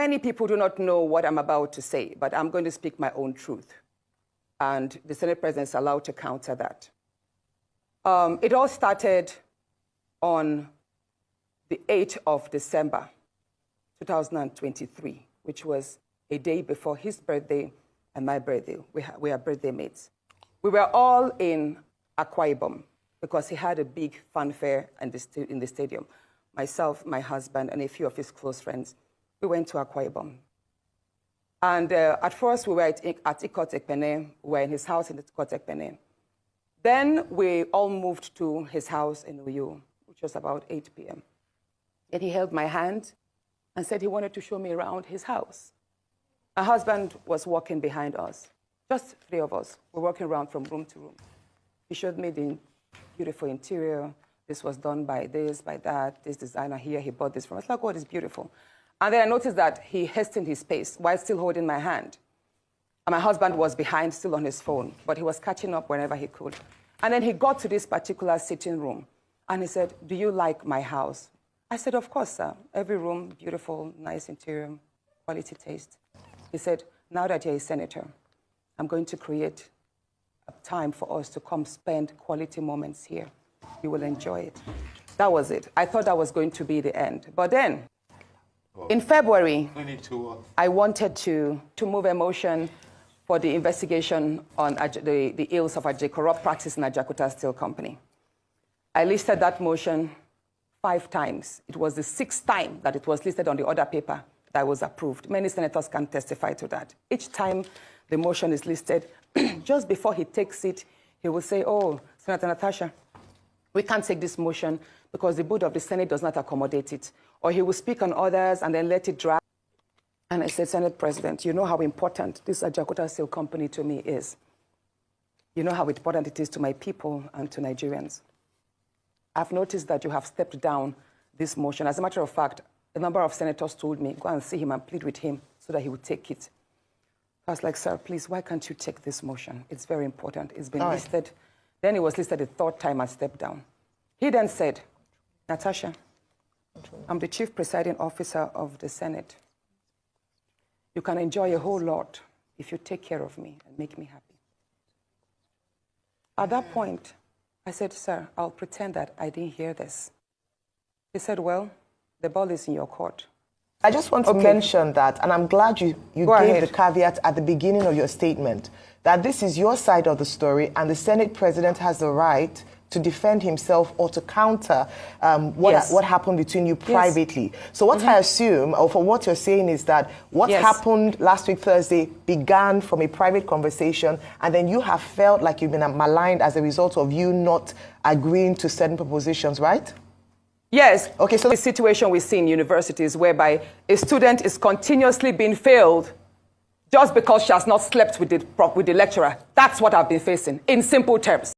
Many people do not know what I'm about to say, but I'm going to speak my own truth. And the Senate President is allowed to counter that. It all started on the 8th of December, 2023, which was a day before his birthday and my birthday. We are birthday mates. We were all in Akwa Ibom because he had a big fanfare in the stadium. Myself, my husband, and a few of his close friends, we went to Akwa Ibom. And at first, we were at Ikot Ekpene. We were in his house in Ikot Ekpene. Then we all moved to his house in Uyo, which was about 8 p.m. And he held my hand and said he wanted to show me around his house. My husband was walking behind us. Just 3 of us were walking around from room to room. He showed me the beautiful interior. This was done by this, by that, this designer here, he bought this from us. Like, oh, it's beautiful. And then I noticed that he hastened his pace while still holding my hand. And my husband was behind, still on his phone, but he was catching up whenever he could. And then he got to this particular sitting room, and he said, "Do you like my house?" I said, "Of course, sir. Every room, beautiful, nice interior, quality taste." He said, "Now that you're a senator, I'm going to create a time for us to come spend quality moments here. You will enjoy it." That was it. I thought that was going to be the end. But then, in February, I wanted to move a motion for the investigation on the ills of corrupt practice in Ajakuta Steel Company. I listed that motion 5 times. It was the 6th time that it was listed on the order paper that was approved. Many senators can testify to that. Each time the motion is listed, just before he takes it, he will say, "Oh, Senator Natasha, we can't take this motion because the board of the Senate does not accommodate it." Or he will speak on others and then let it drag. And I said, "Senate President, you know how important this Ajakuta Steel Company to me is. You know how important it is to my people and to Nigerians. I've noticed that you have stepped down this motion. As a matter of fact, a number of senators told me, go and see him and plead with him so that he would take it." I was like, "Sir, please, why can't you take this motion? It's very important. It's been listed." Then it was listed the 3rd time I stepped down. He then said, "Natasha, I'm the chief presiding officer of the Senate. You can enjoy a whole lot if you take care of me and make me happy." At that point, I said, "Sir, I'll pretend that I didn't hear this." He said, "Well, the ball is in your court." I just want to mention that, and I'm glad you gave the caveat at the beginning of your statement, that this is your side of the story and the Senate President has the right to defend himself or to counter what happened between you privately. So what I assume, or for what you're saying, is that what happened last week Thursday began from a private conversation, and then you have felt like you've been maligned as a result of you not agreeing to certain propositions, right? Yes. Okay, so the situation we see in universities whereby a student is continuously being failed just because she has not slept with the lecturer. That's what I've been facing, in simple terms.